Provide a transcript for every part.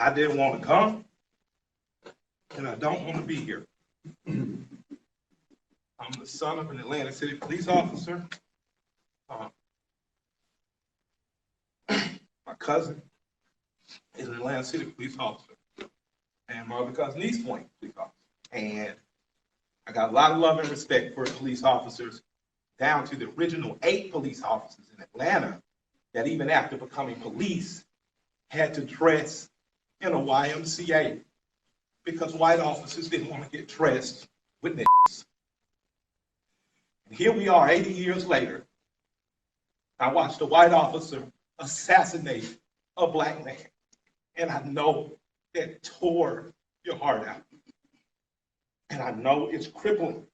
I didn't want to come, and I don't want to be here. I'm the son of an Atlantic City police officer. My cousin is an Atlantic City police officer, and my other cousin, East Point police officer. And I got a lot of love and respect for police officers, down to the original 8 police officers in Atlanta that even after becoming police had to dress in a YMCA because white officers didn't want to get dressed with niggas. And here we are 80 years later. I watched a white officer assassinate a black man, and I know that tore your heart out. And I know it's crippling.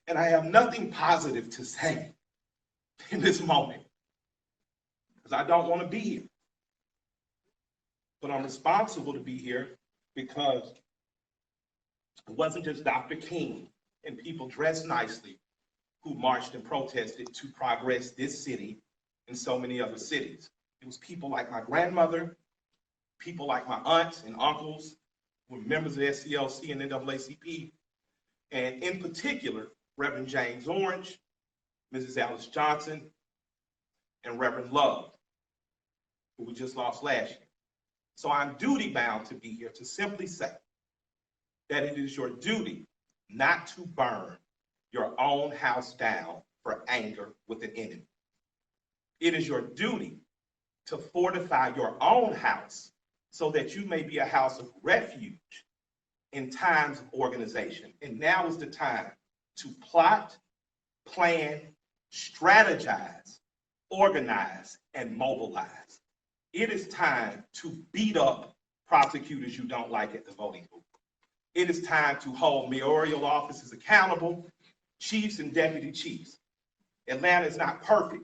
And I have nothing positive to say in this moment because I don't want to be here. But I'm responsible to be here because it wasn't just Dr. King and people dressed nicely who marched and protested to progress this city and so many other cities. It was people like my grandmother, people like my aunts and uncles who were members of SCLC and NAACP, and in particular, Reverend James Orange, Mrs. Alice Johnson, and Reverend Love, who we just lost last year. So I'm duty bound to be here to simply say that it is your duty not to burn your own house down for anger with an enemy. It is your duty to fortify your own house so that you may be a house of refuge in times of organization. And now is the time to plot, plan, strategize, organize, and mobilize. It is time to beat up prosecutors you don't like at the voting booth. It is time to hold mayoral offices accountable, chiefs and deputy chiefs. Atlanta is not perfect,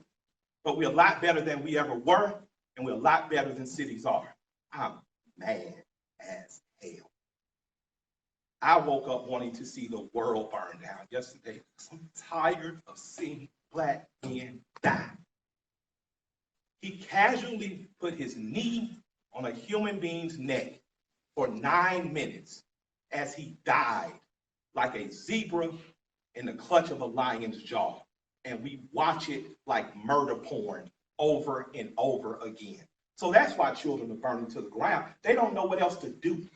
but we're a lot better than we ever were, and we're a lot better than cities are. I'm mad as hell. I woke up wanting to see the world burn down yesterday because I'm tired of seeing black men die. He casually put his knee on a human being's neck for 9 minutes as he died like a zebra in the clutch of a lion's jaw. And we watch it like murder porn over and over again. So that's why children are burning to the ground. They don't know what else to do.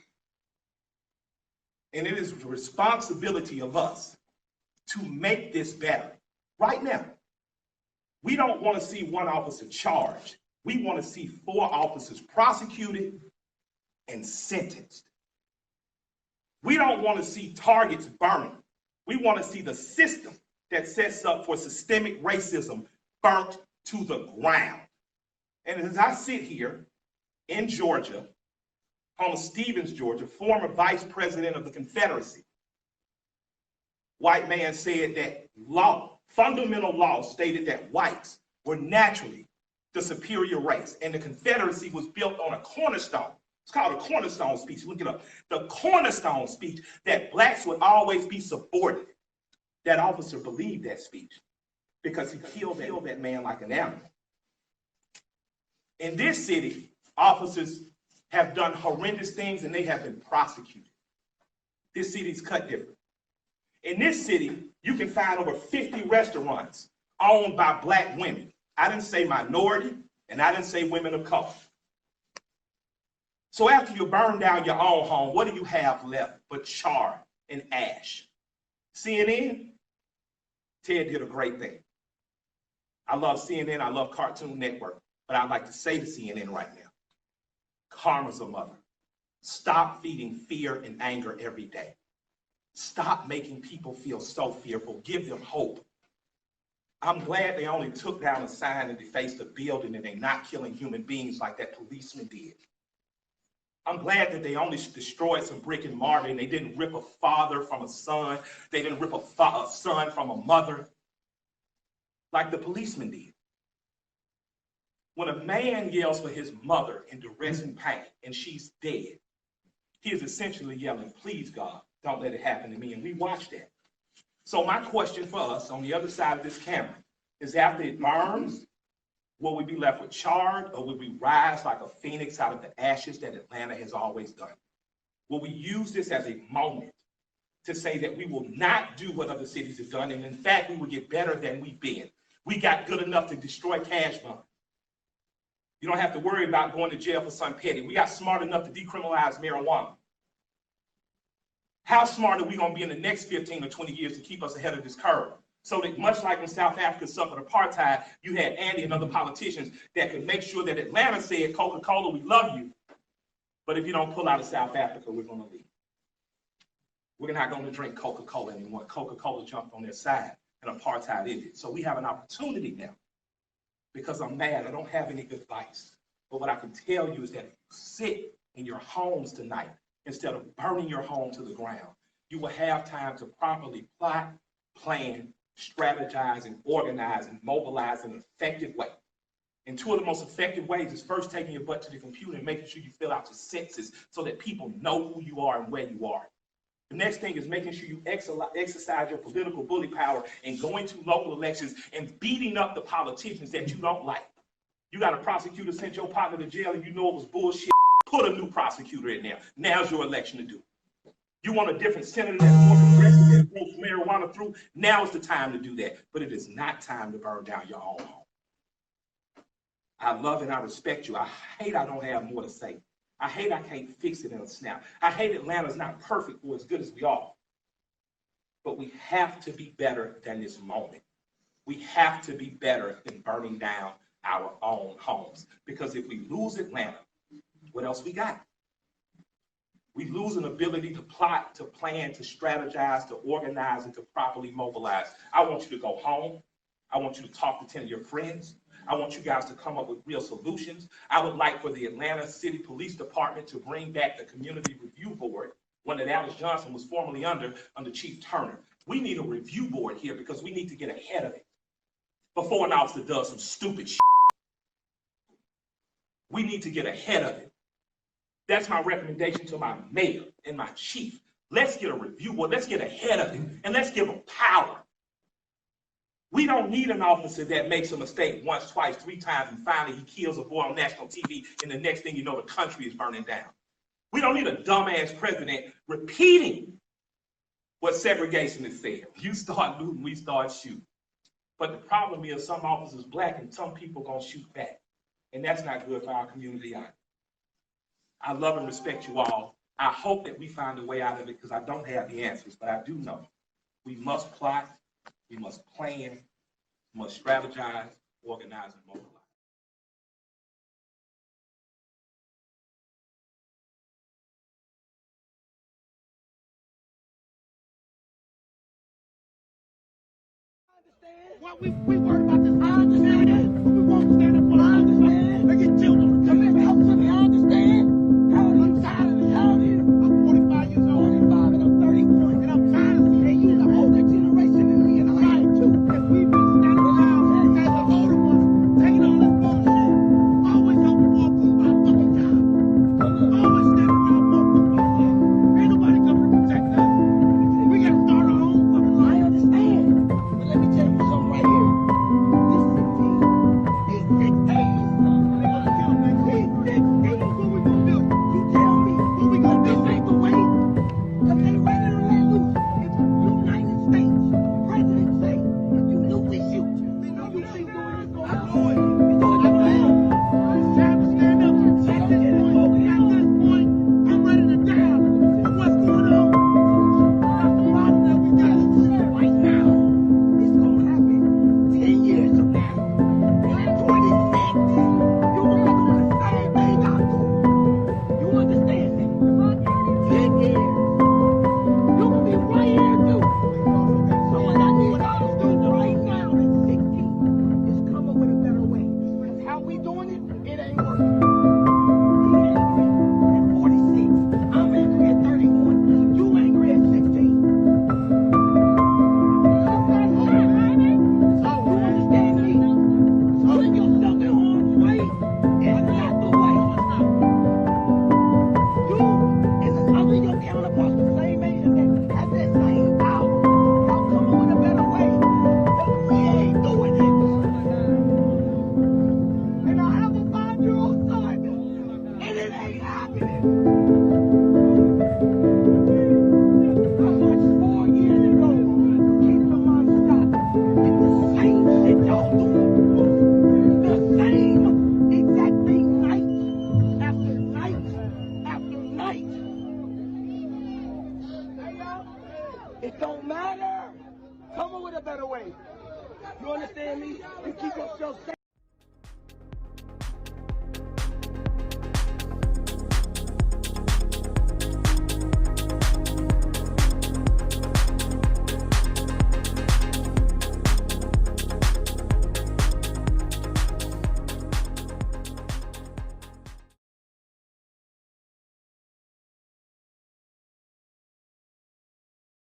And it is the responsibility of us to make this better right now. We don't want to see one officer charged. We want to see 4 officers prosecuted and sentenced. We don't want to see targets burning. We want to see the system that sets up for systemic racism burnt to the ground. And as I sit here in Georgia, home of Stevens, Georgia, former vice president of the Confederacy, white man said that fundamental law stated that whites were naturally the superior race, and the Confederacy was built on a cornerstone. It's called a cornerstone speech. Look it up. The cornerstone speech that blacks would always be subordinate. That officer believed that speech because he killed that man like an animal. In this city, officers have done horrendous things and they have been prosecuted. This city's cut different. In this city, you can find over 50 restaurants owned by black women. I didn't say minority, and I didn't say women of color. So after you burn down your own home, what do you have left but char and ash? CNN? Ted did a great thing. I love CNN, I love Cartoon Network, but I'd like to say to CNN right now, karma's a mother. Stop feeding fear and anger every day. Stop making people feel so fearful. Give them hope. I'm glad they only took down a sign and defaced a building and they're not killing human beings like that policeman did. I'm glad that they only destroyed some brick and mortar and they didn't rip a father from a son. They didn't rip a son from a mother like the policeman did. When a man yells for his mother in duress and pain and she's dead, he is essentially yelling, please God, don't let it happen to me. And we watch that. So my question for us on the other side of this camera is after it burns, Will we be left with charred, or will we rise like a phoenix out of the ashes that Atlanta has always done? Will we use this as a moment to say that we will not do what other cities have done, and in fact, we will get better than we've been? We got good enough to destroy cash money. You don't have to worry about going to jail for something petty. We got smart enough to decriminalize marijuana. How smart are we going to be in the next 15 or 20 years to keep us ahead of this curve? So that much like when South Africa suffered apartheid, you had Andy and other politicians that could make sure that Atlanta said, Coca-Cola, we love you, but if you don't pull out of South Africa, we're going to leave. We're not going to drink Coca-Cola anymore. Coca-Cola jumped on their side and apartheid ended. So we have an opportunity now. Because I'm mad, I don't have any good advice. But what I can tell you is that if you sit in your homes tonight, instead of burning your home to the ground, you will have time to properly plot, plan, strategize, and organize and mobilize in an effective way. And two of the most effective ways is first taking your butt to the computer and making sure you fill out your census so that people know who you are and where you are. The next thing is making sure you exercise your political bully power and going to local elections and beating up the politicians that you don't like. You got a prosecutor sent your partner to jail and you know it was bullshit. Put a new prosecutor in there. Now's your election to do. You want a different senator that's more progressive that wants marijuana through? Now is the time to do that. But it is not time to burn down your own home. I love and I respect you. I hate I don't have more to say. I hate I can't fix it in a snap. I hate Atlanta's not perfect or as good as we are. But we have to be better than this moment. We have to be better than burning down our own homes. Because if we lose Atlanta, what else we got? We lose an ability to plot, to plan, to strategize, to organize, and to properly mobilize. I want you to go home. I want you to talk to 10 of your friends. I want you guys to come up with real solutions. I would like for the Atlanta City Police Department to bring back the Community Review Board, one that Alice Johnson was formerly under Chief Turner. We need a review board here because we need to get ahead of it before an officer does some stupid shit. We need to get ahead of it. That's my recommendation to my mayor and my chief. Let's get a review board. Let's get ahead of it, and let's give them power. We don't need an officer that makes a mistake once, twice, 3 times, and finally he kills a boy on national TV, and the next thing you know, the country is burning down. We don't need a dumbass president repeating what segregation is said. You start looting, we start shooting. But the problem is some officers black and some people gonna shoot back. And that's not good for our community either. I love and respect you all. I hope that we find a way out of it because I don't have the answers, but I do know we must plot, we must plan, we must strategize, organize, and mobilize. Well, we worried about this. I understand that. We won't stand up for. I understand. They get children. Come in, help me. I understand. How old are you? How old are you? I'm 45 years old. 45 and I'm 31. And I'm tired of seeing you, the older generation, and me and I am too. If we've been standing around as the older ones, taking all this bullshit, always hoping for a blue by fucking job. Always standing around for a blue by shit. Ain't nobody coming to protect us. We gotta start our own fucking life. I understand. But let me tell you something right here. This is a matter. Come up with a better way. You understand me? You keep yourself safe.